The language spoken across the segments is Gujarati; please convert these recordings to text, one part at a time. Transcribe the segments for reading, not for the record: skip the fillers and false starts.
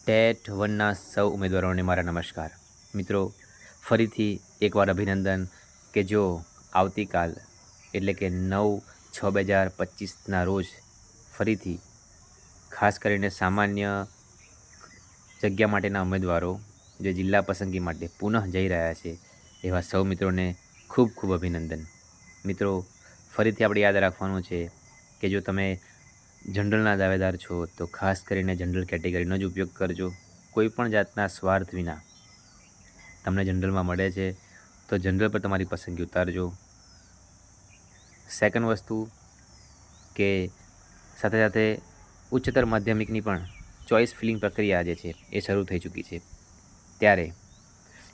ટેટ વનના સૌ ઉમેદવારોને મારા નમસ્કાર. મિત્રો, ફરીથી એકવાર અભિનંદન કે જો આવતીકાલ એટલે કે 9/6/2025ના રોજ ફરીથી ખાસ કરીને સામાન્ય જગ્યા માટેના ઉમેદવારો જે જિલ્લા પસંદગી માટે પુનઃ જઈ રહ્યા છે એવા સૌ મિત્રોને ખૂબ ખૂબ અભિનંદન. મિત્રો, ફરીથી આપણે યાદ રાખવાનું છે કે જો તમે જનરલના દાવેદાર છો તો ખાસ કરીને જનરલ કેટેગરીનો જ ઉપયોગ કરજો. કોઈ પણ જાતના સ્વાર્થ વિના તમને જનરલમાં મળે છે તો જનરલ પર તમારી પસંદગી ઉતારજો. સેકન્ડ વસ્તુ કે સાથે સાથે ઉચ્ચતર માધ્યમિકની પણ ચોઇસ ફિલિંગ પ્રક્રિયા જે છે એ શરૂ થઈ ચૂકી છે. ત્યારે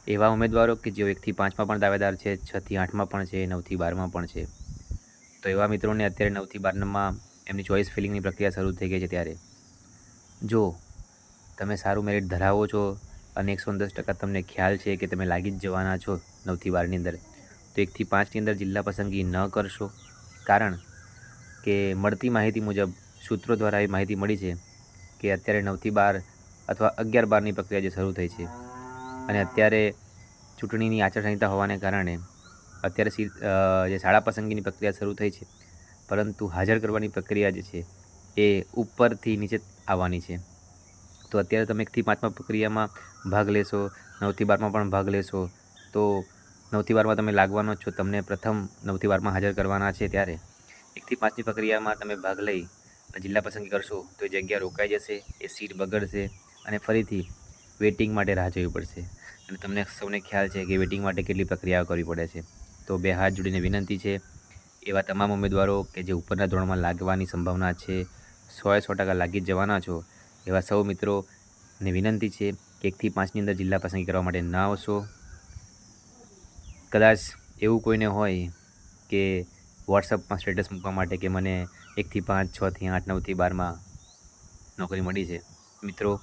એવા ઉમેદવારો કે જેઓ 1થી 5માં પણ દાવેદાર છે, 6થી 8માં પણ છે, 9થી 12માં પણ છે, તો એવા મિત્રોને અત્યારે 9થી 12માં એમની ચોઇસ ફિલિંગની પ્રક્રિયા શરૂ થઈ ગઈ છે. ત્યારે જો તમે સારું મેરિટ ધરાવો છો અને 110% તમને ખ્યાલ છે કે તમે લાગી જ જવાના છો 9થી 12ની અંદર, તો 1થી 5ની અંદર જિલ્લા પસંદગી ન કરશો. કારણ કે મળતી માહિતી મુજબ સૂત્રો દ્વારા એવી માહિતી મળી છે કે અત્યારે 9થી 12 અથવા 11-12ની પ્રક્રિયા જે શરૂ થઈ છે અને અત્યારે ચૂંટણીની આચારસંહિતા હોવાને કારણે અત્યારે જે શાળા પસંદગીની પ્રક્રિયા શરૂ થઈ છે, પરંતુ હાજર કરવાની પ્રક્રિયા જે છે એ ઉપરથી નીચે આવવાની છે. તો અત્યારે તમે 1થી 5માં પ્રક્રિયામાં ભાગ લેશો, 9થી 12માં પણ ભાગ લેશો, તો 9થી 12માં તમે લાગવાનો જ છો, તમને પ્રથમ 9થી 12માં હાજર કરવાના છે. ત્યારે 1થી 5ની પ્રક્રિયામાં તમે ભાગ લઈ અને જિલ્લા પસંદગી કરશો તો એ જગ્યા રોકાઈ જશે, એ સીટ બગડશે અને ફરીથી વેટિંગ માટે રાહ જોવી પડશે. અને તમને સૌને ખ્યાલ છે કે વેટિંગ માટે કેટલી પ્રક્રિયાઓ કરવી પડે છે. તો બે હાથ જોડીને વિનંતી છે એવા તમામ ઉમેદવારો કે જે ઉપરના ધોરણમાં લાગવાની સંભાવના છે, 100% લાગી જ જવાના છો, એવા સૌ મિત્રોને વિનંતી છે કે 1થી 5ની અંદર જિલ્લા પસંદગી કરવા માટે ના આવશો. કદાચ એવું કોઈને હોય કે વોટ્સઅપમાં સ્ટેટસ મૂકવા માટે કે મને 1થી 5, 6થી 8, 9થી 12માં નોકરી મળી છે. મિત્રો,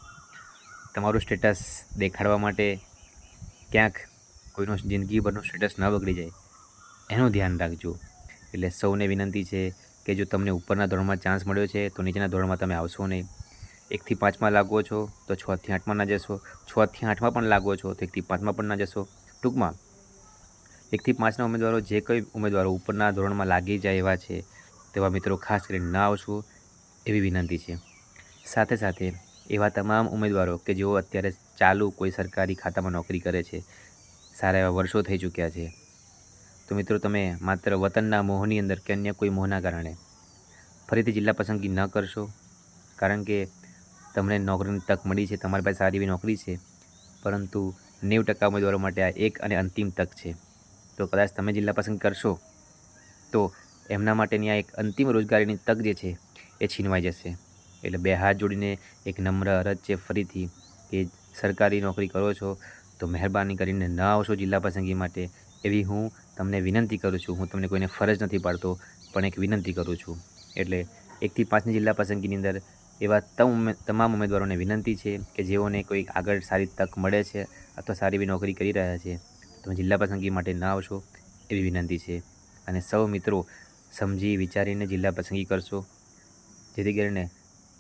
તમારું સ્ટેટસ દેખાડવા માટે ક્યાંક કોઈનો જિંદગીભરનો સ્ટેટસ ન બગડી જાય એનું ધ્યાન રાખજો. એટલે સૌને વિનંતી છે કે જો તમને ઉપરના ધોરણમાં ચાન્સ મળ્યો છે તો નીચેના ધોરણમાં તમે આવશો નહીં. 1થી 5માં લાગવો છો તો 6થી 8માં ના જશો, 6થી 8માં પણ લાગવો છો તો 1થી 5માં પણ ના જશો. ટૂંકમાં 1થી 5ના ઉમેદવારો જે કંઈ ઉમેદવારો ઉપરના ધોરણમાં લાગી જાય એવા છે તેવા મિત્રો ખાસ કરીને ના આવશો એવી વિનંતી છે. સાથે સાથે એવા તમામ ઉમેદવારો કે જેઓ અત્યારે ચાલુ કોઈ સરકારી ખાતામાં નોકરી કરે છે, સારા એવા વર્ષો થઈ ચૂક્યા છે, તો મિત્રો તમે માત્ર વતનના મોહની અંદર કે અન્ય કોઈ મોહના કારણે ફરીથી જિલ્લા પસંદગી ન કરશો. કારણ કે તમને નોકરીની તક મળી છે, તમારી પાસે સારી એવી નોકરી છે, પરંતુ 90% ઉમેદવારો માટે આ એક અને અંતિમ તક છે. તો કદાચ તમે જિલ્લા પસંદ કરશો તો એમના માટેની આ એક અંતિમ રોજગારીની તક જે છે એ છીનવાઈ જશે. એટલે બે હાથ જોડીને એક નમ્ર અરજ છે ફરીથી કે સરકારી નોકરી કરો છો તો મહેરબાની કરીને ન આવશો જિલ્લા પસંદગી માટે એવી હું તમને વિનંતી કરું છું. હું તમને કોઈને ફરજ નથી પાડતો, પણ એક વિનંતી કરું છું. એટલે 1થી 5ની જિલ્લા પસંદગીની અંદર એવા તમામ ઉમેદવારોને વિનંતી છે કે જેઓને કોઈ આગળ સારી તક મળે છે અથવા સારી એવી નોકરી કરી રહ્યા છે, તમે જિલ્લા પસંદગી માટે ના આવશો એવી વિનંતી છે. અને સૌ મિત્રો સમજી વિચારીને જિલ્લા પસંદગી કરશો, જેથી કરીને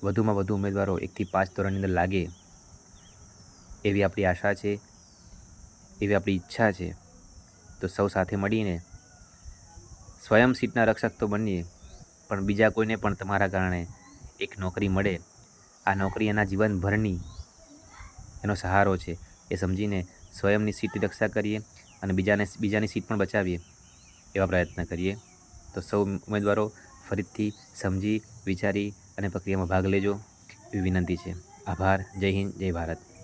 વધુમાં વધુ ઉમેદવારો 1થી 5 ધોરણની અંદર લાગે એવી આપણી આશા છે, એવી આપણી ઈચ્છા છે. તો સૌ સાથે મળીને સ્વયં સીટના રક્ષક તો બનીએ, પણ બીજા કોઈને પણ તમારા કારણે એક નોકરી મળે, આ નોકરી એના જીવનભરની એનો સહારો છે એ સમજીને સ્વયંની સીટની રક્ષા કરીએ અને બીજાની સીટ પણ બચાવીએ એવા પ્રયત્ન કરીએ. તો સૌ ઉમેદવારો ફરીથી સમજી વિચારી અને પ્રક્રિયામાં ભાગ લેજો એવી વિનંતી છે. આભાર. જય હિન્દ, જય ભારત.